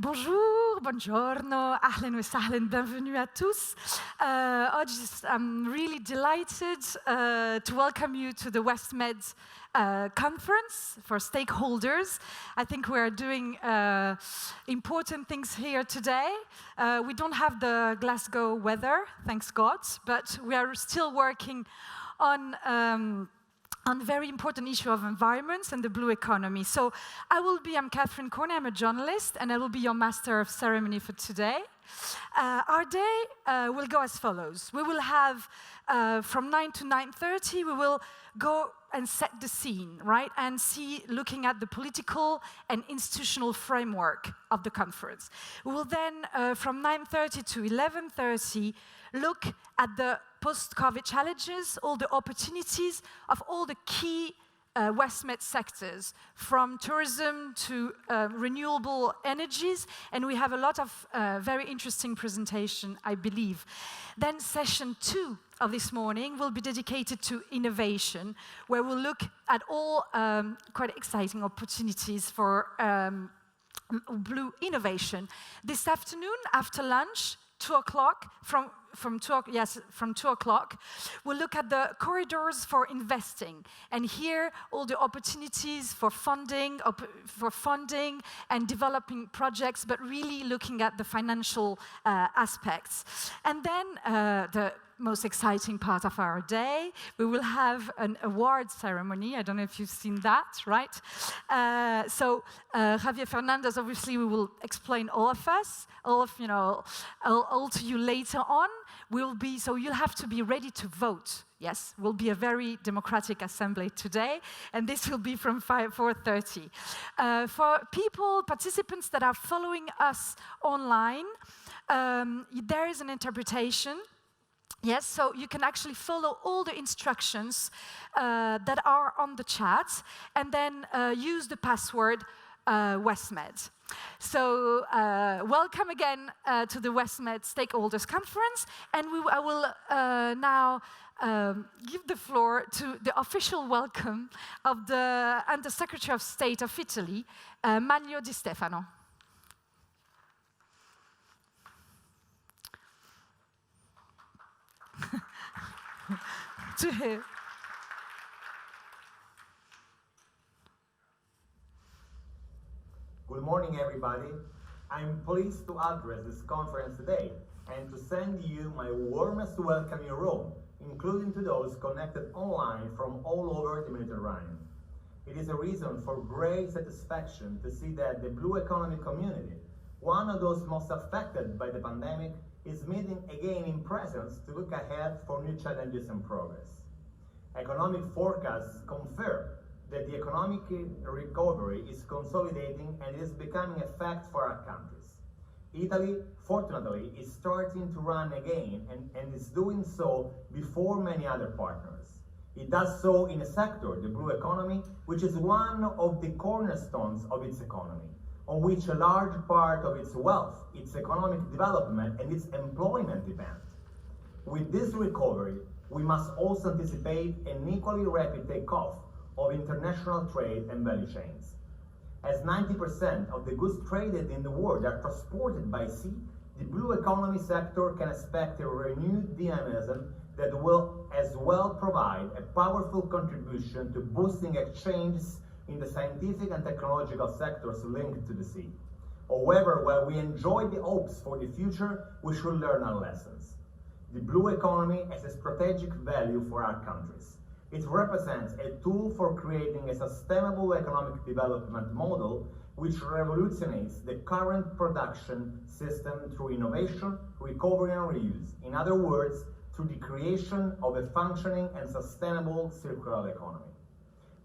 Bonjour, buongiorno, ahlan wa sahlan, bienvenue à tous. I'm really delighted to welcome you to the WestMED conference for stakeholders. I think we are doing important things here today. We don't have the Glasgow weather, thanks God, but we are still working on very important issue of environments and the blue economy. So I'm Catherine Corney, I'm a journalist, and I will be your master of ceremony for today. Our day will go as follows. We will have, from 9 to 9:30, we will go and set the scene, right? And looking at the political and institutional framework of the conference. We will then, from 9:30 to 11:30, look at the post-COVID challenges, all the opportunities of all the key WestMED sectors, from tourism to renewable energies, and we have a lot of very interesting presentation, I believe. Then session 2 of this morning will be dedicated to innovation, where we'll look at all quite exciting opportunities for blue innovation. This afternoon, after lunch, 2 o'clock, from 2 o'clock, we'll look at the corridors for investing, and here all the opportunities for funding and developing projects, but really looking at the financial aspects. And then the most exciting part of our day, we will have an award ceremony. I don't know if you've seen that, right? Javier Fernandez, obviously, we will explain all to you later on. So you'll have to be ready to vote. Yes, will be a very democratic assembly today, and this will be from 4:30. For participants that are following us online, there is an interpretation. Yes, so you can actually follow all the instructions that are on the chat, and then use the password WestMED. So welcome again to the WestMED Stakeholders Conference, and I will now give the floor to the official welcome of the Under-Secretary of State of Italy, Manlio di Stefano. To him. Good morning, everybody. I'm pleased to address this conference today and to send you my warmest welcome in Rome, including to those connected online from all over the Mediterranean. It is a reason for great satisfaction to see that the blue economy community, one of those most affected by the pandemic, is meeting again in presence to look ahead for new challenges and progress. Economic forecasts confirm that the economic recovery is consolidating and is becoming a fact for our countries. Italy, fortunately, is starting to run again and is doing so before many other partners. It does so in a sector, the blue economy, which is one of the cornerstones of its economy, on which a large part of its wealth, its economic development, and its employment depend. With this recovery, we must also anticipate an equally rapid takeoff of international trade and value chains. As 90% of the goods traded in the world are transported by sea, the blue economy sector can expect a renewed dynamism that will as well provide a powerful contribution to boosting exchanges in the scientific and technological sectors linked to the sea. However, while we enjoy the hopes for the future, we should learn our lessons. The blue economy has a strategic value for our countries. It represents a tool for creating a sustainable economic development model which revolutionates the current production system through innovation, recovery, and reuse. In other words, through the creation of a functioning and sustainable circular economy.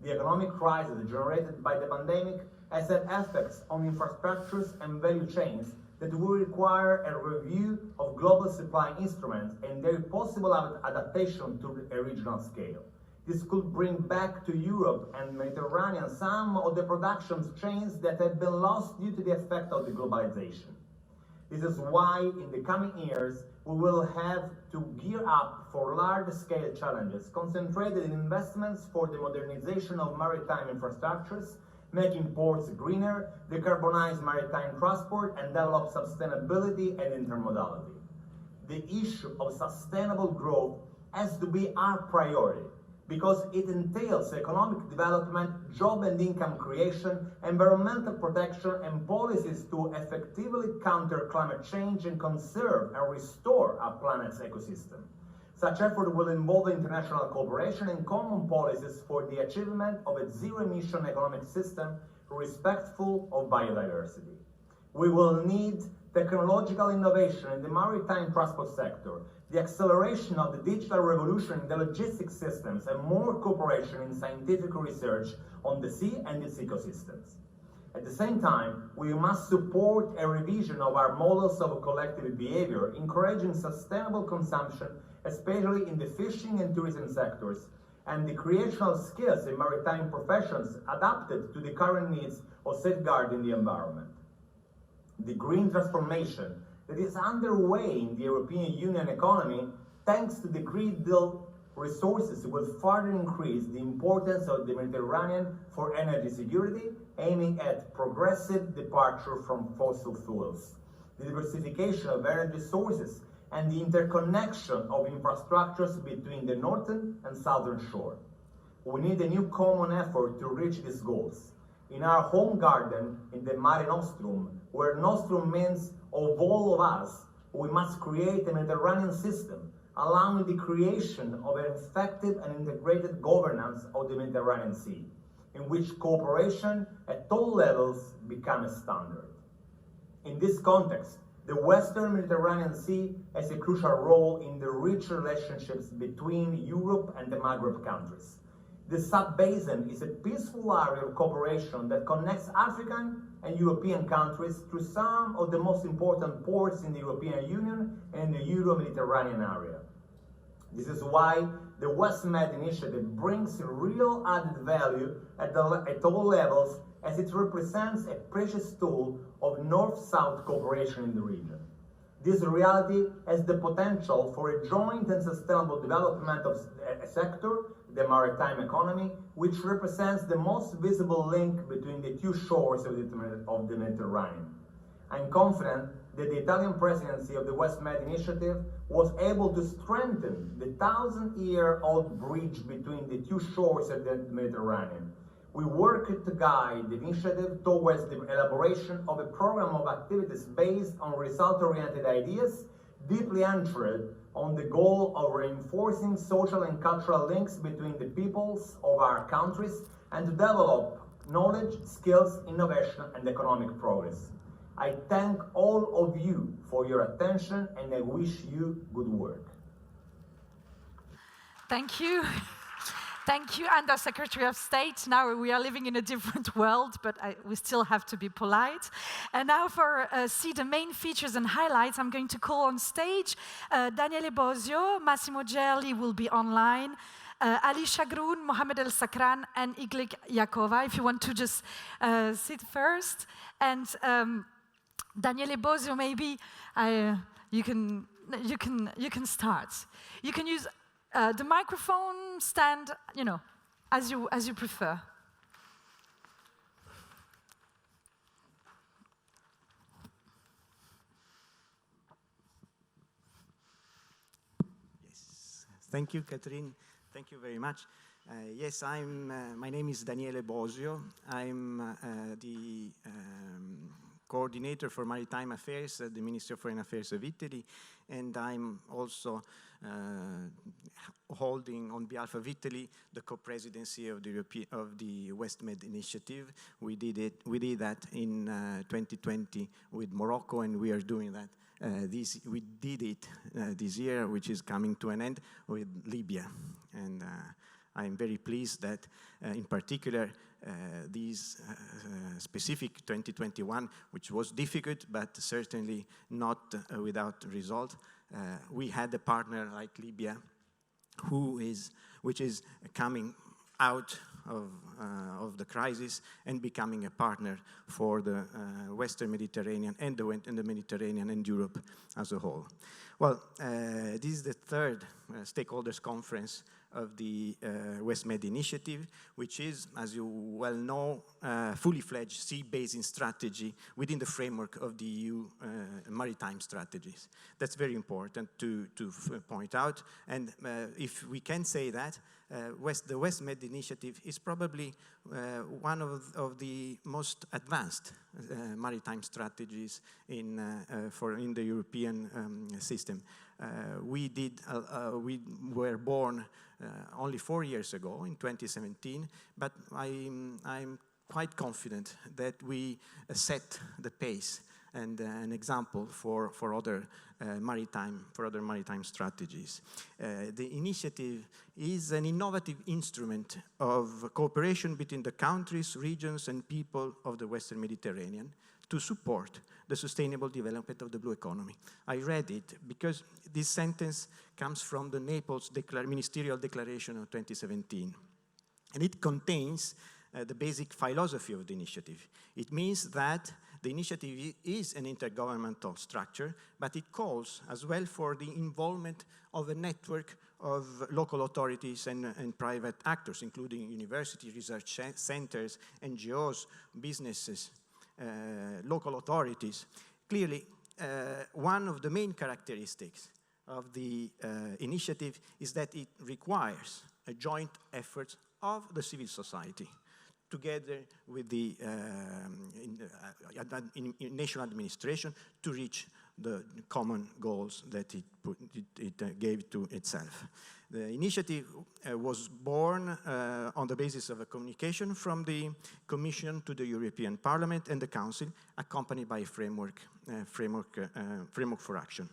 The economic crisis generated by the pandemic has had effects on infrastructures and value chains that will require a review of global supply instruments and their possible adaptation to a regional scale. This could bring back to Europe and Mediterranean some of the production chains that have been lost due to the effect of the globalization. This is why in the coming years we will have to gear up for large-scale challenges, concentrated in investments for the modernization of maritime infrastructures, making ports greener, decarbonize maritime transport, and develop sustainability and intermodality. The issue of sustainable growth has to be our priority because it entails economic development, job and income creation, environmental protection, and policies to effectively counter climate change and conserve and restore our planet's ecosystem. Such effort will involve international cooperation and common policies for the achievement of a zero-emission economic system respectful of biodiversity. We will need technological innovation in the maritime transport sector, the acceleration of the digital revolution in the logistics systems, and more cooperation in scientific research on the sea and its ecosystems. At the same time, we must support a revision of our models of collective behavior, encouraging sustainable consumption, especially in the fishing and tourism sectors, and the creation of skills in maritime professions adapted to the current needs of safeguarding the environment. The green transformation that is underway in the European Union economy, thanks to the green deal resources, will further increase the importance of the Mediterranean for energy security, aiming at progressive departure from fossil fuels, the diversification of energy sources, and the interconnection of infrastructures between the northern and southern shore. We need a new common effort to reach these goals. In our home garden, in the Mare Nostrum, where Nostrum means of all of us, we must create a Mediterranean system, allowing the creation of an effective and integrated governance of the Mediterranean Sea, in which cooperation at all levels become a standard. In this context, the Western Mediterranean Sea has a crucial role in the rich relationships between Europe and the Maghreb countries. The sub-basin is a peaceful area of cooperation that connects African and European countries through some of the most important ports in the European Union and the Euro-Mediterranean area. This is why the WestMED initiative brings real added value at all levels, as it represents a precious tool of North-South cooperation in the region. This reality has the potential for a joint and sustainable development of a sector, the maritime economy, which represents the most visible link between the two shores of the Mediterranean. I'm confident that the Italian presidency of the WestMED initiative was able to strengthen the 1,000-year-old bridge between the two shores of the Mediterranean. We work to guide the initiative towards the elaboration of a program of activities based on result-oriented ideas, deeply anchored on the goal of reinforcing social and cultural links between the peoples of our countries, and to develop knowledge, skills, innovation, and economic progress. I thank all of you for your attention, and I wish you good work. Thank you. Thank you, Under Secretary of State. Now we are living in a different world, but we still have to be polite. And now for see the main features and highlights, I'm going to call on stage Daniele Bosio, Massimo Gerli will be online, Ali Shakran, Mohammad Shakran, and Iglika Yakova. If you want to just sit first, and Daniele Bosio, maybe you can start. You can use the microphone stand, you know, as you prefer. Yes, thank you, Catherine. Thank you very much. Yes, my name is Daniele Bosio. I'm the coordinator for Maritime Affairs at the Ministry of Foreign Affairs of Italy, and I'm also holding, on behalf of Italy, the co-presidency of the WestMED initiative. We did that in 2020 with Morocco, and we are doing that. We did it this year, which is coming to an end, with Libya, and I'm very pleased that, in particular, these specific 2021, which was difficult, but certainly not without result. We had a partner like Libya, which is coming out of the crisis and becoming a partner for the Western Mediterranean and the Mediterranean and Europe as a whole. Well, this is the third stakeholders conference of the WestMED initiative, which is, as you well know, a fully fledged sea-basin strategy within the framework of the EU maritime strategies. That's very important to point out. And if we can say that, the WestMED initiative is probably one of the most advanced maritime strategies in the European system. We were born only 4 years ago, in 2017, but I'm quite confident that we set the pace and an example for other maritime strategies. The initiative is an innovative instrument of cooperation between the countries, regions, and people of the Western Mediterranean to support the sustainable development of the blue economy. I read it because this sentence comes from the Naples Ministerial Declaration of 2017, and it contains the basic philosophy of the initiative. It means that the initiative is an intergovernmental structure, but it calls as well for the involvement of a network of local authorities and private actors, including university research centers, NGOs, businesses, local authorities. Clearly, one of the main characteristics of the initiative is that it requires a joint effort of the civil society, together with the national administration, to reach the common goals that it gave to itself. The initiative was born on the basis of a communication from the Commission to the European Parliament and the Council, accompanied by a framework for action.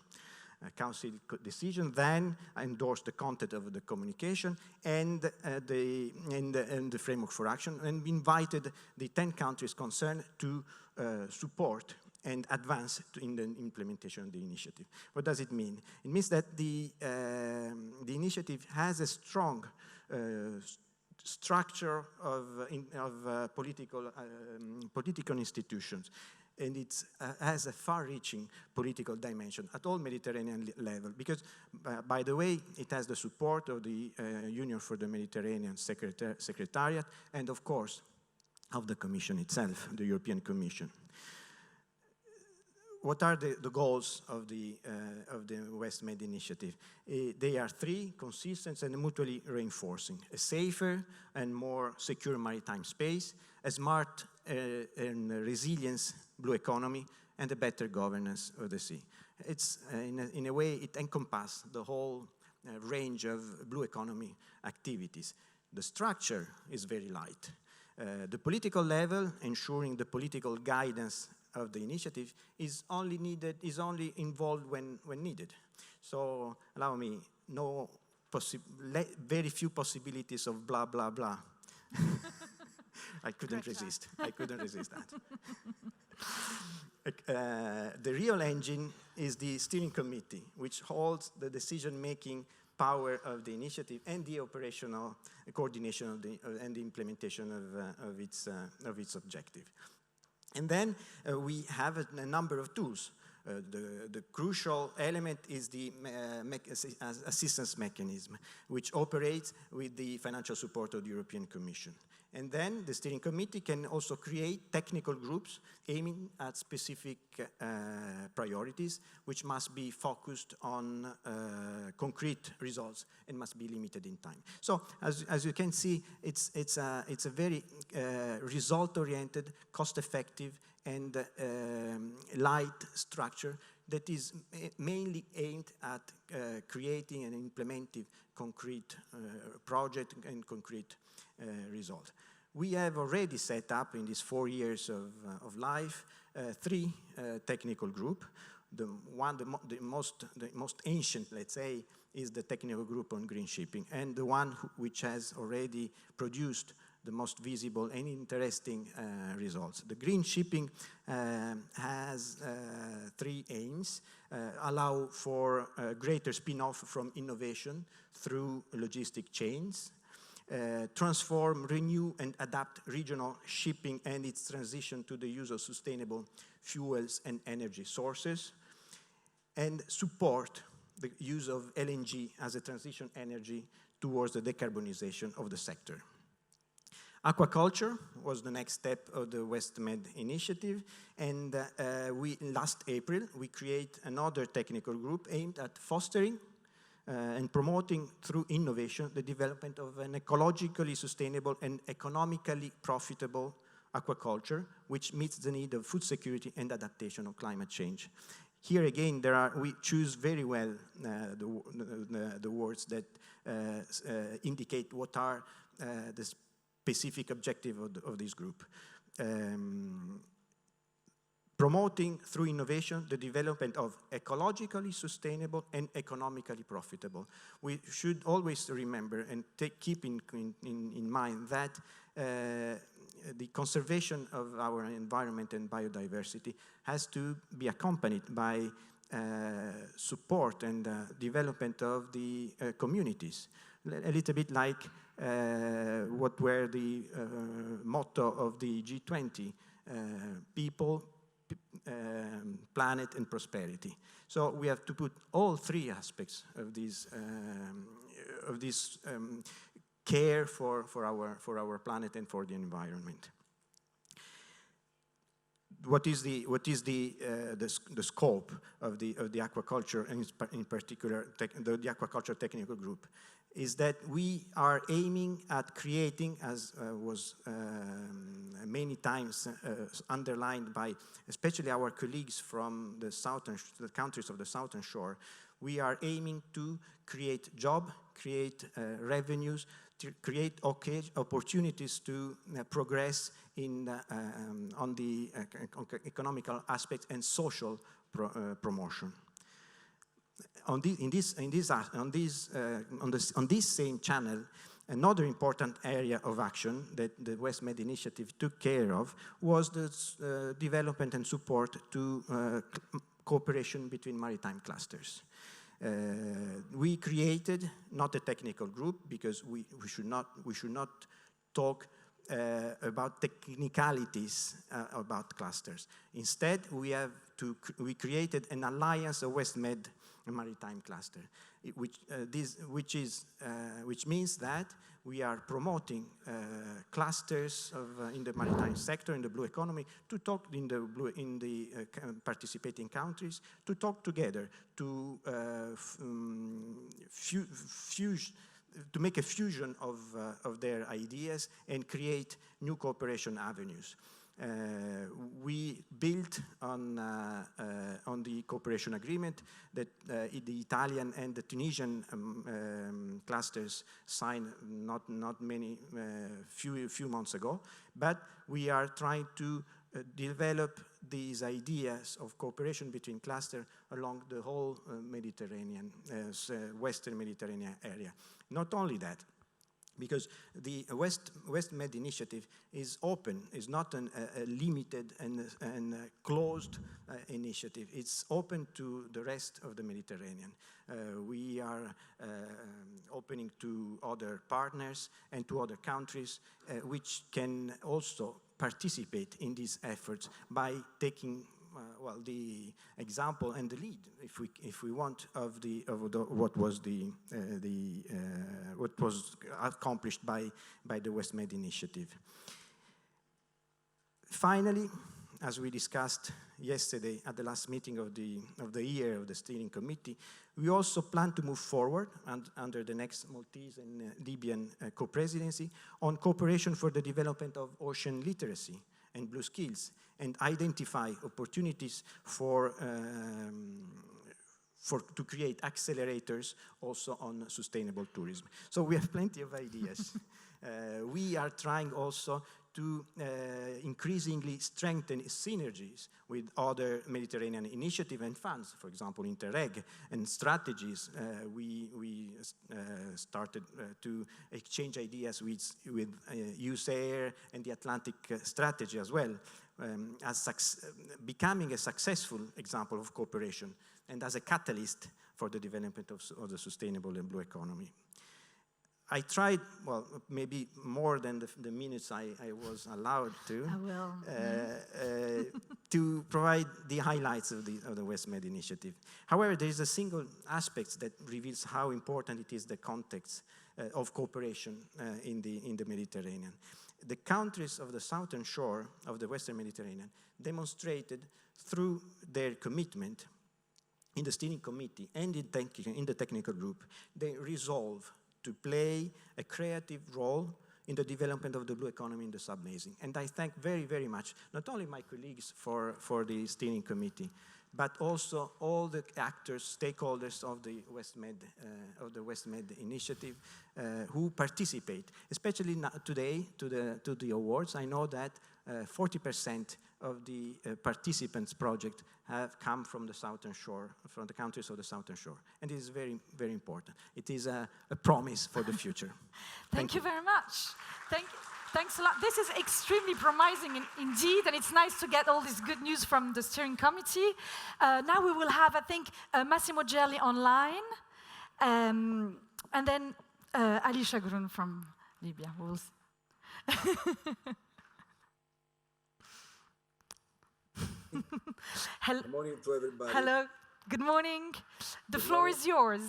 Council decision then endorsed the content of the communication and the framework for action, and invited the 10 countries concerned to support and advance in the implementation of the initiative. What does it mean? It means that the initiative has a strong structure of political institutions, and it has a far-reaching political dimension at all Mediterranean level, because, by the way, it has the support of the Union for the Mediterranean Secretariat, and of course, of the Commission itself, the European Commission. What are the goals of the WestMED initiative? They are three: consistent and mutually reinforcing, a safer and more secure maritime space, a smart and resilient blue economy, and a better governance of the sea. It's, in a way, it encompasses the whole range of blue economy activities. The structure is very light. The political level, ensuring the political guidance of the initiative, is only involved when needed. So, allow me, very few possibilities of blah, blah, blah. I couldn't resist that. The real engine is the steering committee, which holds the decision-making power of the initiative and the operational coordination and the implementation of its objective. And then we have a number of tools. The crucial element is the assistance mechanism, which operates with the financial support of the European Commission. And then the steering committee can also create technical groups aiming at specific priorities, which must be focused on concrete results and must be limited in time. So, as you can see, it's a very result-oriented, cost-effective, and light structure that is mainly aimed at creating and implementing concrete project and concrete result. We have already set up in these 4 years of life 3 technical groups. The most ancient, let's say, is the technical group on green shipping, and the one which has already produced the most visible and interesting results. The green shipping has 3 aims: allow for greater spin-off from innovation through logistic chains, transform, renew, and adapt regional shipping and its transition to the use of sustainable fuels and energy sources, and support the use of LNG as a transition energy towards the decarbonization of the sector. Aquaculture was the next step of the WestMED initiative, and last April we create another technical group aimed at fostering and promoting through innovation the development of an ecologically sustainable and economically profitable aquaculture, which meets the need of food security and adaptation of climate change. Here again, we choose very well the words that indicate what are the specific objective of this group. Promoting through innovation the development of ecologically sustainable and economically profitable. We should always remember and keep in mind that the conservation of our environment and biodiversity has to be accompanied by support and development of the communities. A little bit like what were the motto of the G20, people, planet and prosperity. So we have to put all three aspects of this care for our planet and for the environment. What is the scope of the aquaculture, and in particular the aquaculture technical group? Is that we are aiming at creating, as was many times underlined by especially our colleagues from the countries of the southern shore, we are aiming to create jobs, create revenues, to create opportunities to progress on the economical aspects and social promotion. On this same channel, another important area of action that the WestMED initiative took care of was the development and support to cooperation between maritime clusters. We created not a technical group because we should not talk about technicalities about clusters. Instead, we created an alliance of WestMED Maritime cluster, which means that we are promoting clusters in the maritime sector, in the blue economy, to talk in the participating countries, to talk together, to make a fusion of their ideas and create new cooperation avenues. We built on the cooperation agreement that the Italian and the Tunisian clusters signed few months ago, but we are trying to develop these ideas of cooperation between clusters along the whole Mediterranean, Western Mediterranean area. Not only that, because the WestMED initiative is open, is not a limited and closed initiative. It's open to the rest of the Mediterranean. We are opening to other partners and to other countries which can also participate in these efforts by taking the example and the lead, if we want, of what was accomplished by the WestMED initiative. Finally, as we discussed yesterday at the last meeting of the year of the steering committee, we also plan to move forward under the next Maltese and Libyan co-presidency on cooperation for the development of ocean literacy and blue skills, and identify opportunities to create accelerators also on sustainable tourism. So we have plenty of ideas. We are trying also to increasingly strengthen synergies with other Mediterranean initiatives and funds, for example, Interreg and strategies. We started to exchange ideas with USAIR and the Atlantic strategy as well, becoming a successful example of cooperation and as a catalyst for the development of the sustainable and blue economy. I tried, maybe more than the minutes I was allowed to. I will. To provide the highlights of the WestMED initiative. However, there is a single aspect that reveals how important it is, the context of cooperation in the Mediterranean. The countries of the southern shore of the Western Mediterranean demonstrated through their commitment in the steering committee and in the technical group, they resolve to play a creative role in the development of the blue economy in the sub-basin. And I thank very, very much, not only my colleagues for the steering committee, but also all the actors, stakeholders of the WestMED initiative who participate, especially today to the awards. I know that 40% of the participants project have come from the southern shore, from the countries of the southern shore. And it is very, very important. It is a promise for the future. Thank you very much. Thanks a lot. This is extremely promising indeed, and it's nice to get all this good news from the steering committee. Now we will have, I think, Massimo Gerli online, and then Ali Shakran from Libya. Good morning to everybody. Hello, good morning. The floor is yours.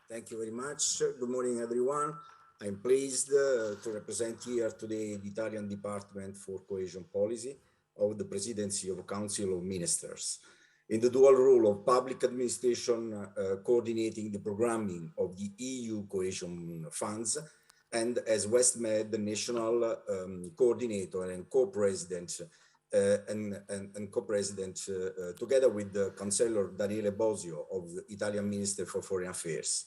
Thank you very much. Good morning, everyone. I'm pleased to represent here today the Italian Department for Cohesion Policy of the Presidency of Council of Ministers in the dual role of public administration coordinating the programming of the EU cohesion funds, and as WestMED, the national coordinator and co-president together with the Chancellor Daniele Bosio of the Italian Minister for Foreign Affairs.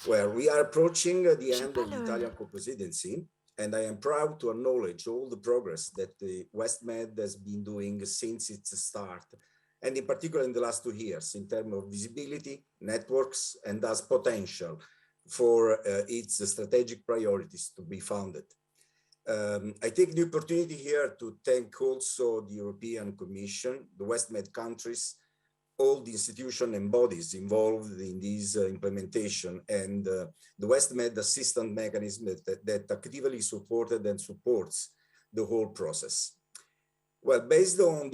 Well, we are approaching the end of the Italian co-presidency, and I am proud to acknowledge all the progress that the WestMED has been doing since its start, and in particular in the last 2 years, in terms of visibility, networks, and thus potential for its strategic priorities to be founded. I take the opportunity here to thank also the European Commission, the WestMED countries, all the institutions and bodies involved in this implementation, and the WestMED assistance mechanism that actively supported and supports the whole process. Well, based on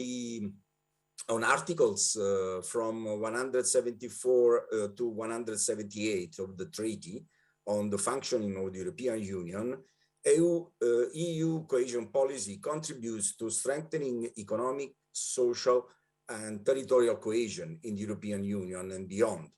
articles from 174 to 178 of the Treaty on the Functioning of the European Union, EU cohesion policy contributes to strengthening economic, social, and territorial cohesion in the European Union and beyond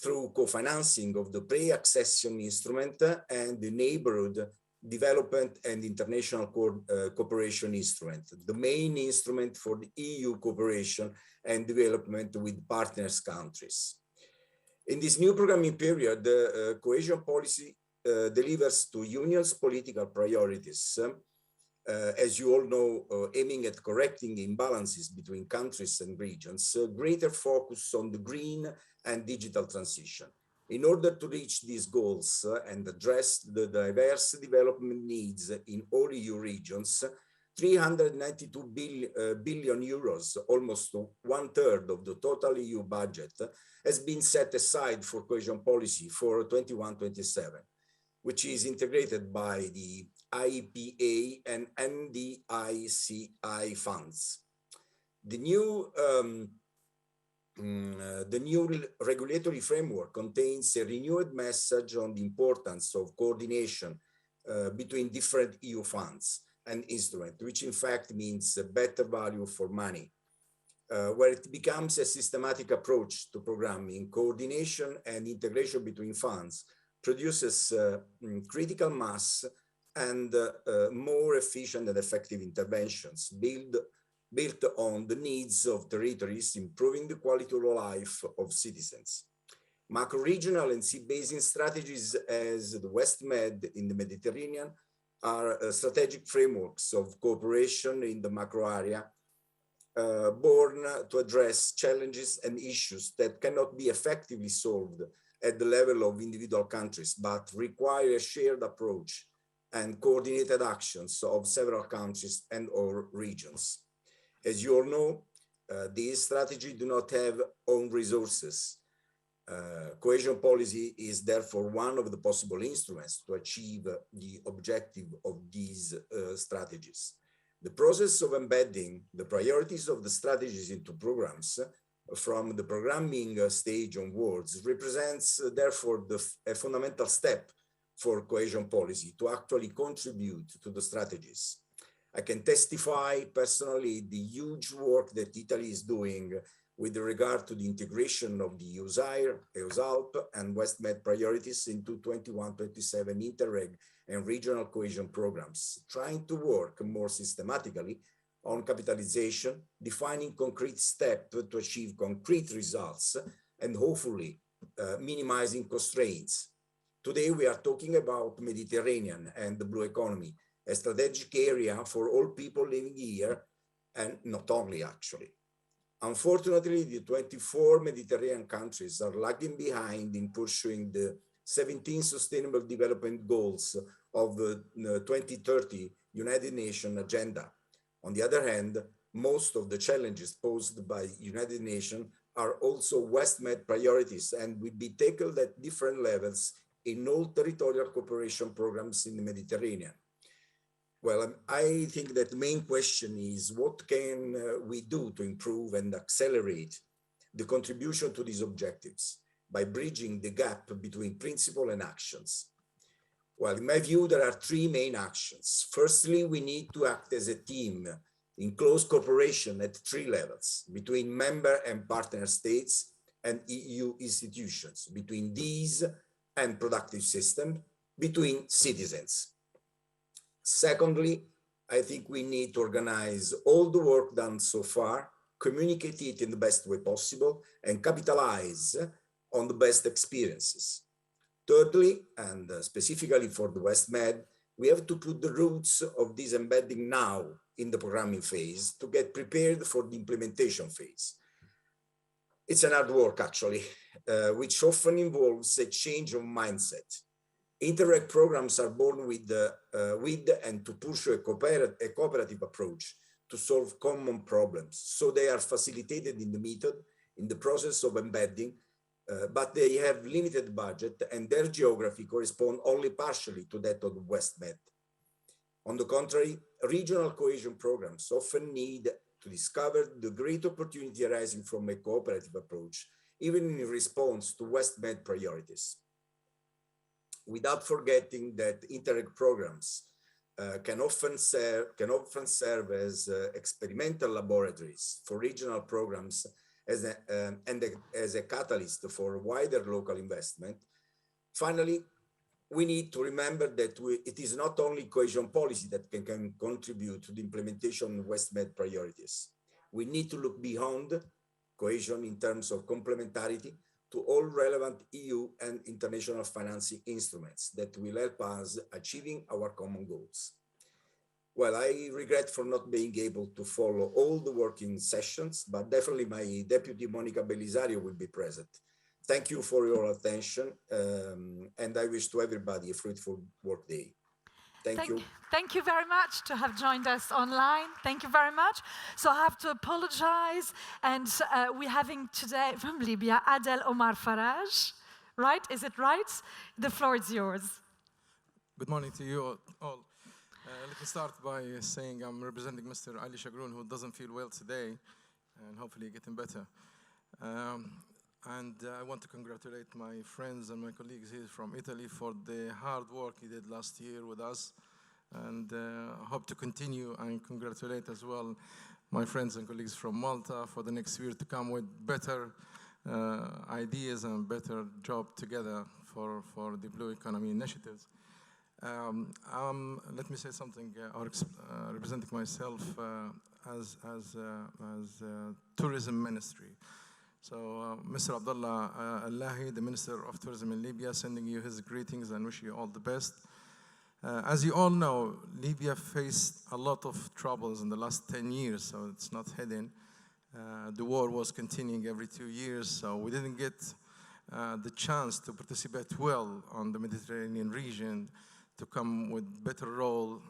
through co-financing of the pre-accession instrument and the neighborhood development and international cooperation instrument, the main instrument for the EU cooperation and development with partners countries. In this new programming period, the cohesion policy delivers to Union's political priorities, as you all know, aiming at correcting imbalances between countries and regions, greater focus on the green and digital transition. In order to reach these goals and address the diverse development needs in all EU regions, 392 billion euros, almost 1/3 of the total EU budget, has been set aside for cohesion policy for 21-27, which is integrated by the IPA and NDICI funds. The new regulatory framework contains a renewed message on the importance of coordination between different EU funds and instruments, which in fact means a better value for money, where it becomes a systematic approach to programming. Coordination and integration between funds produces critical mass and more efficient and effective interventions built on the needs of territories, improving the quality of life of citizens. Macro-regional and sea-basin strategies as the WestMED in the Mediterranean are strategic frameworks of cooperation in the macro area, born to address challenges and issues that cannot be effectively solved at the level of individual countries, but require a shared approach and coordinated actions of several countries and or regions. As you all know, these strategies do not have own resources. Cohesion policy is therefore one of the possible instruments to achieve the objective of these strategies. The process of embedding the priorities of the strategies into programs from the programming stage onwards represents therefore a fundamental step for cohesion policy to actually contribute to the strategies. I can testify personally the huge work that Italy is doing with regard to the integration of the EUSALP and WestMED priorities into 21-27 Interreg and regional cohesion programs, trying to work more systematically on capitalization, defining concrete steps to achieve concrete results, and hopefully minimizing constraints. Today, we are talking about Mediterranean and the blue economy, a strategic area for all people living here, and not only actually. Unfortunately, the 24 Mediterranean countries are lagging behind in pursuing the 17 Sustainable Development Goals of the 2030 United Nations Agenda. On the other hand, most of the challenges posed by United Nations are also WestMed priorities and will be tackled at different levels in all territorial cooperation programs in the Mediterranean. Well, I think that the main question is what can we do to improve and accelerate the contribution to these objectives by bridging the gap between principle and actions? Well, in my view, there are three main actions. Firstly, we need to act as a team in close cooperation at three levels, between member and partner states and EU institutions, between these and productive systems, between citizens. Secondly, I think we need to organize all the work done so far, communicate it in the best way possible, and capitalize on the best experiences. Thirdly, and specifically for the WestMed, we have to put the roots of this embedding now in the programming phase to get prepared for the implementation phase. It's an hard work, actually, which often involves a change of mindset. Interreg programs are born with and to pursue a cooperative approach to solve common problems. So they are facilitated in the method, in the process of embedding, but they have limited budget and their geography correspond only partially to that of WestMed. On the contrary, regional cohesion programs often need to discover the great opportunity arising from a cooperative approach, even in response to WestMed priorities. Without forgetting that Interreg programs can often serve as experimental laboratories for regional programs as a catalyst for wider local investment. Finally, we need to remember that it is not only cohesion policy that can contribute to the implementation of WestMed priorities. We need to look beyond cohesion in terms of complementarity to all relevant EU and international financing instruments that will help us achieving our common goals. Well, I regret for not being able to follow all the working sessions, but definitely my deputy Monica Belisario will be present. Thank you for your attention, and I wish to everybody a fruitful work day. Thank you. Thank you very much to have joined us online. Thank you very much. So I have to apologize, and we're having today from Libya, Adel Omar Faraj, right? Is it right? The floor is yours. Good morning to you all. Let me start by saying I'm representing Mr. Ali Shakran, who doesn't feel well today, and hopefully getting better. And I want to congratulate my friends and my colleagues here from Italy for the hard work he did last year with us, and hope to continue and congratulate as well my friends and colleagues from Malta for the next year to come with better ideas and better job together for the Blue Economy initiatives. Let me say something, representing myself as tourism ministry. So Mr. Abdullah Allahi, the Minister of Tourism in Libya, sending you his greetings and wish you all the best. As you all know, Libya faced a lot of troubles in the last 10 years, so it's not hidden. The war was continuing every 2 years, so we didn't get the chance to participate well on the Mediterranean region to come with better role,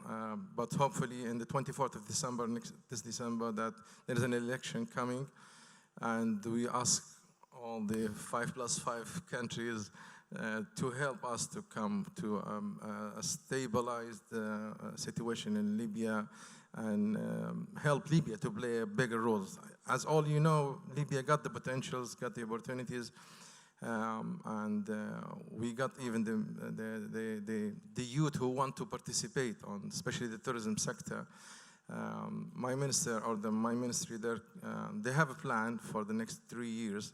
but hopefully in the 24th of December, this December, that there is an election coming, and we ask all the 5+5 countries to help us to come to a stabilized situation in Libya and help Libya to play a bigger role. As all you know, Libya got the potentials, got the opportunities, And we got even the youth who want to participate on, especially the tourism sector. My minister or my ministry there, they have a plan for the next 3 years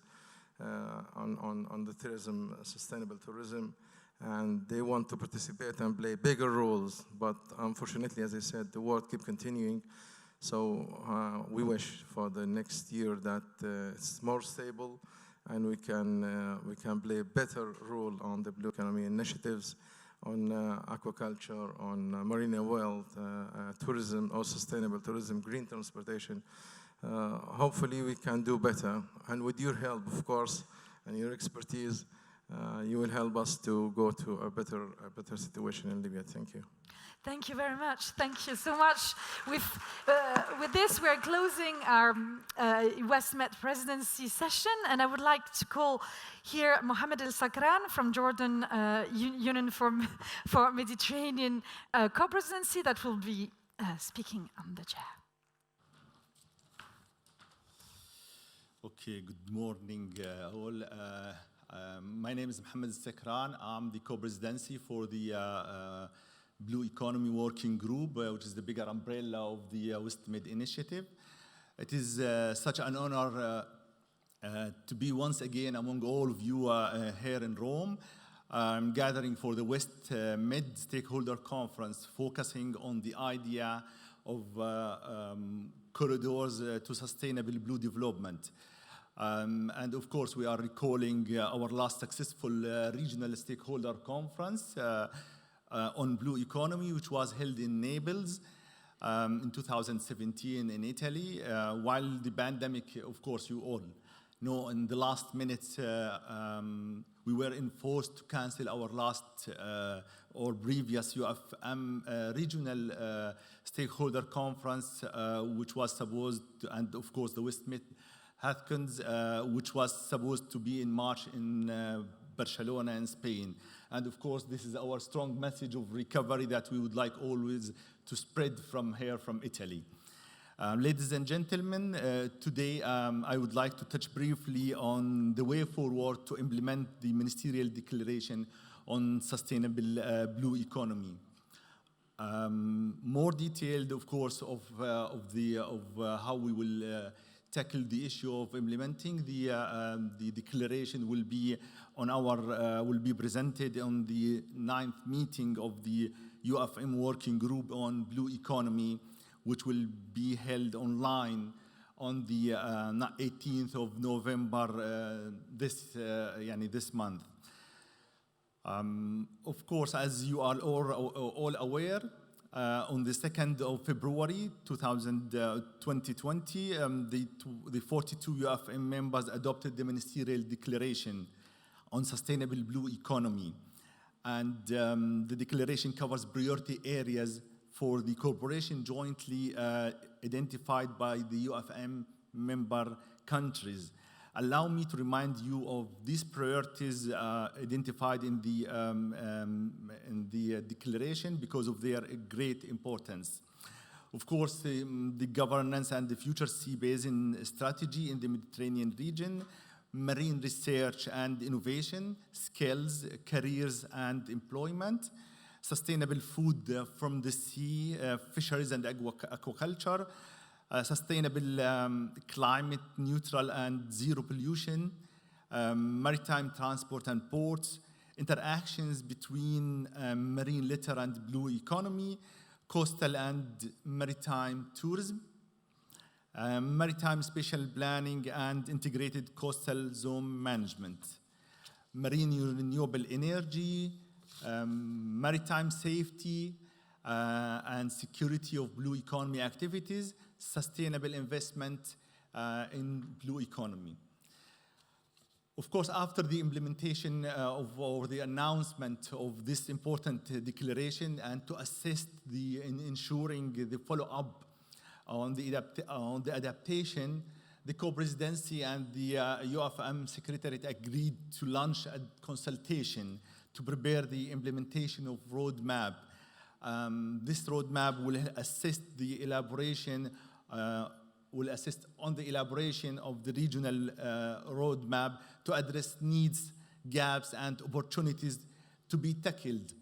on the tourism, sustainable tourism, and they want to participate and play bigger roles. But unfortunately, as I said, the war keeps continuing. So we wish for the next year that it's more stable and we can play a better role on the blue economy initiatives, on aquaculture, on marine wealth, tourism, or sustainable tourism, green transportation. Hopefully we can do better. And with your help, of course, and your expertise, you will help us to go to a better situation in Libya. Thank you. Thank you very much. Thank you so much. With this, we're closing our WestMED presidency session, and I would like to call here Mohammad Shakran from Jordan Union for Mediterranean Co-Presidency that will be speaking on the chair. Okay, good morning all. My name is Mohammad Shakran. I'm the co-presidency for the Blue Economy Working Group, which is the bigger umbrella of the WestMED initiative. It is such an honor to be once again among all of you here in Rome. I'm gathering for the WestMED Stakeholder Conference, focusing on the idea of corridors to sustainable blue development. And of course, we are recalling our last successful regional stakeholder conference on blue economy, which was held in Naples in 2017 in Italy, while the pandemic, of course, you all know, in the last minute, we were enforced to cancel our last or previous UFM regional stakeholder conference, which was supposed to, and of course the WestMED Hathkins, which was supposed to be in March in Barcelona in Spain. And of course, this is our strong message of recovery that we would like always to spread from here, from Italy. Ladies and gentlemen, today I would like to touch briefly on the way forward to implement the Ministerial Declaration on Sustainable Blue Economy. More detailed, of course, of how we will tackle the issue of implementing the declaration will be presented on the 9th meeting of the UFM Working Group on Blue Economy, which will be held online on the 18th of November this month. Of course, as you are all aware, on the 2nd of February 2020, the 42 UFM members adopted the Ministerial Declaration on Sustainable Blue Economy. And the declaration covers priority areas for the cooperation jointly identified by the UFM member countries. Allow me to remind you of these priorities identified in the declaration because of their great importance. Of course, the governance and the future sea basin strategy in the Mediterranean region, marine research and innovation, skills, careers and employment, sustainable food from the sea, fisheries and aquaculture, sustainable climate neutral and zero pollution, maritime transport and ports, interactions between marine litter and blue economy, coastal and maritime tourism, maritime spatial planning and integrated coastal zone management, marine renewable energy, maritime safety and security of blue economy activities, sustainable investment in blue economy. Of course, after the implementation or the announcement of this important declaration and to assist in ensuring the follow-up on the adaptation, the co-presidency and the UFM Secretariat agreed to launch a consultation to prepare the implementation of roadmap. This roadmap will assist on the elaboration of the regional roadmap to address needs gaps and opportunities to be tackled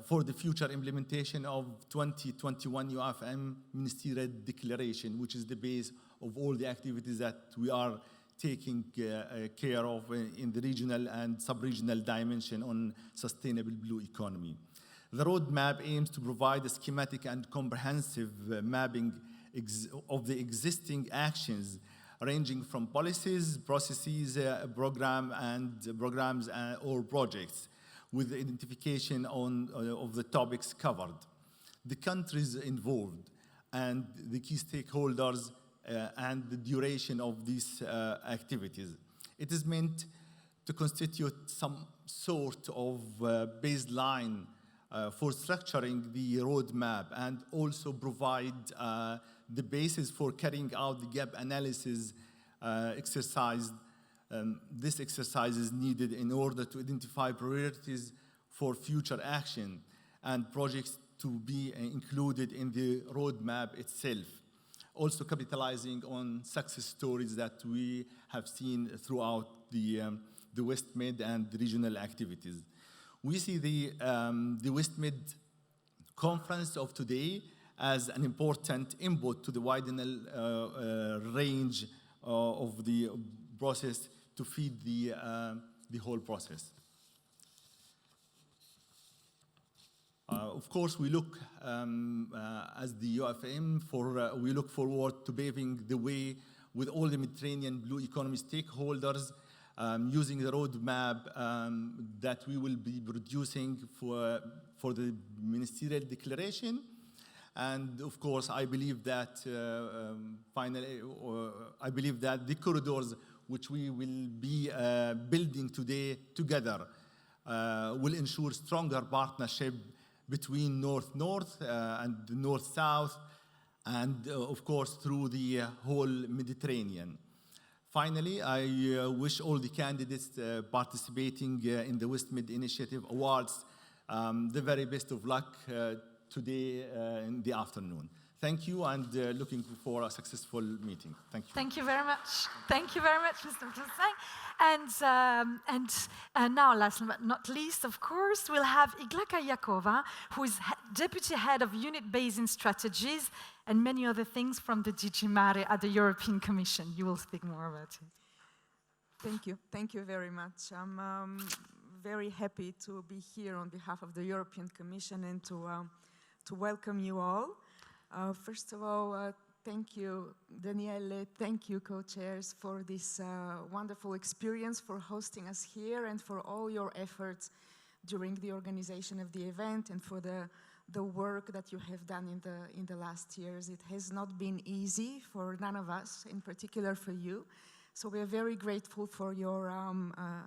for the future implementation of 2021 UFM Ministerial Declaration, which is the base of all the activities that we are taking care of in the regional and sub-regional dimension on sustainable blue economy. The roadmap aims to provide a schematic and comprehensive mapping of the existing actions ranging from policies, processes, programs or projects with the identification of the topics covered, the countries involved, and the key stakeholders and the duration of these activities. It is meant to constitute some sort of baseline for structuring the roadmap and also provide the basis for carrying out the gap analysis exercise. This exercise is needed in order to identify priorities for future action and projects to be included in the roadmap itself. Also capitalizing on success stories that we have seen throughout the WestMED and the regional activities. We see the WestMED conference of today as an important input to the widening range of the process to feed the whole process. Of course, we look as the UFM we look forward to paving the way with all the Mediterranean blue economy stakeholders using the roadmap that we will be producing for the ministerial declaration. And of course, I believe that I believe that the corridors which we will be building today together will ensure stronger partnership between North-North and North-South, and of course through the whole Mediterranean. Finally, I wish all the candidates participating in the WestMED Initiative Awards the very best of luck today in the afternoon. Thank you, and looking for a successful meeting. Thank you. Thank you very much. Thank you very much, Mr. Hussein. And now, last but not least, of course, we'll have Iglika Yakova, who is Deputy Head of Unit Basin Strategies and many other things from the DG Mare at the European Commission. You will speak more about it. Thank you. Thank you very much. I'm very happy to be here on behalf of the European Commission and to welcome you all. First of all, thank you, Daniele, thank you, co-chairs, for this wonderful experience, for hosting us here, and for all your efforts during the organization of the event, and for the work that you have done in the last years. It has not been easy for none of us, in particular for you. So we are very grateful for your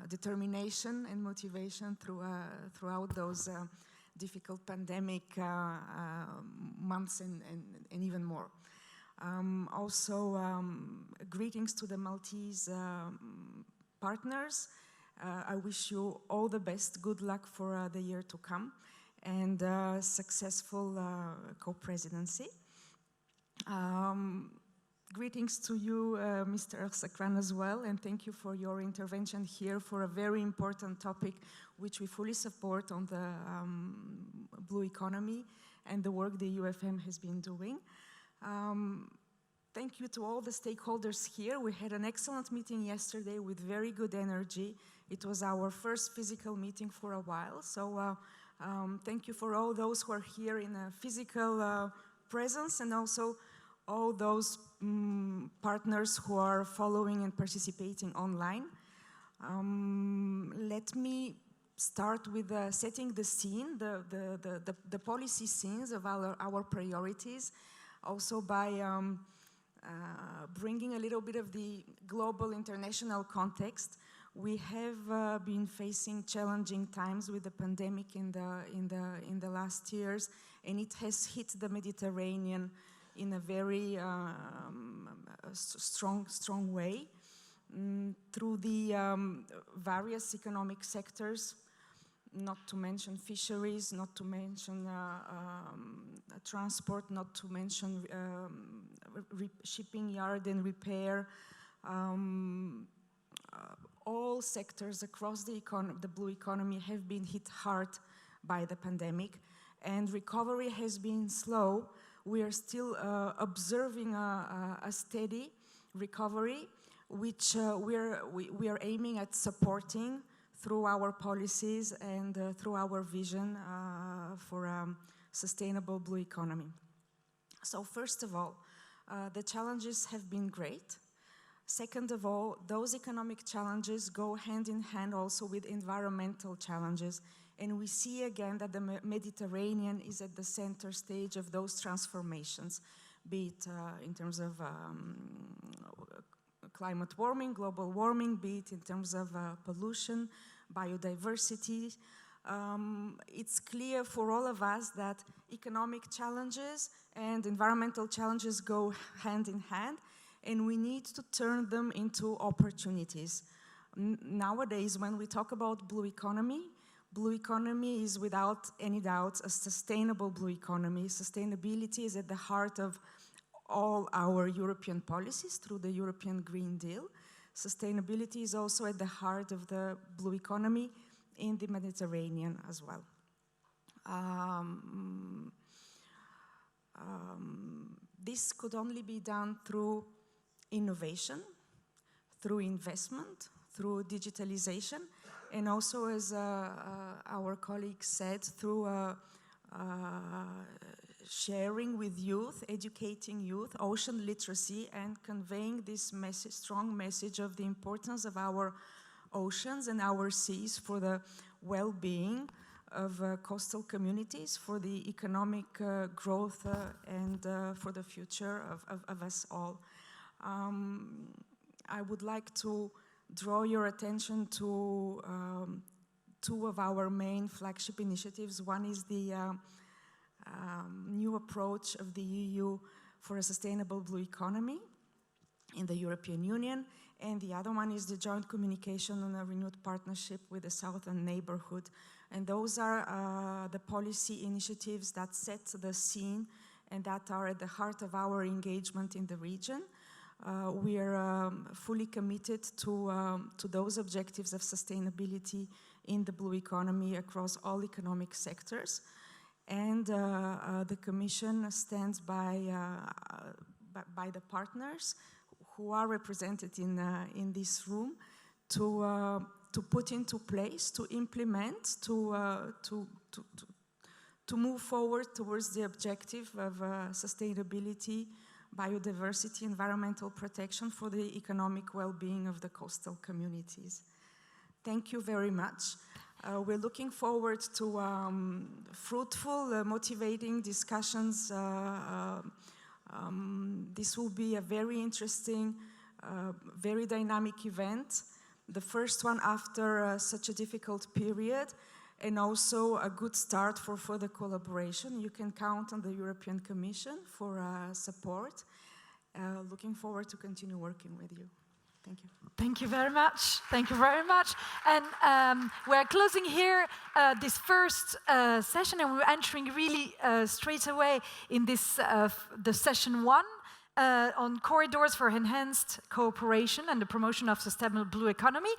determination and motivation throughout those difficult pandemic months and even more. Also, greetings to the Maltese partners. I wish you all the best, good luck for the year to come, and successful co-presidency. Greetings to you, Mr. Shakran, as well, and thank you for your intervention here for a very important topic which we fully support on the blue economy and the work the UFM has been doing. Thank you to all the stakeholders here. We had an excellent meeting yesterday with very good energy. It was our first physical meeting for a while, so thank you for all those who are here in a physical presence, and also all those partners who are following and participating online. Let me start with setting the scene, the policy scenes of our priorities, also by bringing a little bit of the global international context. We have been facing challenging times with the pandemic in the last years, and it has hit the Mediterranean in a very strong way through the various economic sectors, not to mention fisheries, not to mention transport, not to mention shipping yard and repair. All all sectors across the blue economy have been hit hard by the pandemic, and recovery has been slow. We are still observing a steady recovery, which we are aiming at supporting through our policies and through our vision for a sustainable blue economy. So first of all, the challenges have been great. Second of all, those economic challenges go hand in hand also with environmental challenges. And we see again that the Mediterranean is at the center stage of those transformations, be it in terms of climate warming, global warming, be it in terms of pollution, biodiversity. It's clear for all of us that economic challenges and environmental challenges go hand in hand, and we need to turn them into opportunities. Nowadays, when we talk about blue economy is without any doubt a sustainable blue economy. Sustainability is at the heart of all our European policies through the European Green Deal. Sustainability is also at the heart of the blue economy in the Mediterranean as well. This could only be done through innovation, through investment, through digitalization, and also, as our colleague said, through sharing with youth, educating youth, ocean literacy, and conveying this message, strong message of the importance of our oceans and our seas for the well-being of coastal communities, for the economic growth and for the future of us all. I would like to draw your attention to two of our main flagship initiatives. One is the new approach of the EU for a sustainable blue economy in the European Union, and the other one is the joint communication on a renewed partnership with the Southern Neighborhood. And those are the policy initiatives that set the scene and that are at the heart of our engagement in the region. We are fully committed to those objectives of sustainability in the blue economy across all economic sectors. And the Commission stands by the partners who are represented in this room to put into place, to implement, to move forward towards the objective of sustainability, biodiversity, environmental protection for the economic well-being of the coastal communities. Thank you very much. We're looking forward to fruitful, motivating discussions. This will be a very interesting, very dynamic event. The first one after such a difficult period, and also a good start for further collaboration. You can count on the European Commission for support. Looking forward to continue working with you. Thank you. Thank you very much. Thank you very much. And we're closing here this first session, and we're entering really straight away in this the session one on corridors for enhanced cooperation and the promotion of sustainable blue economy.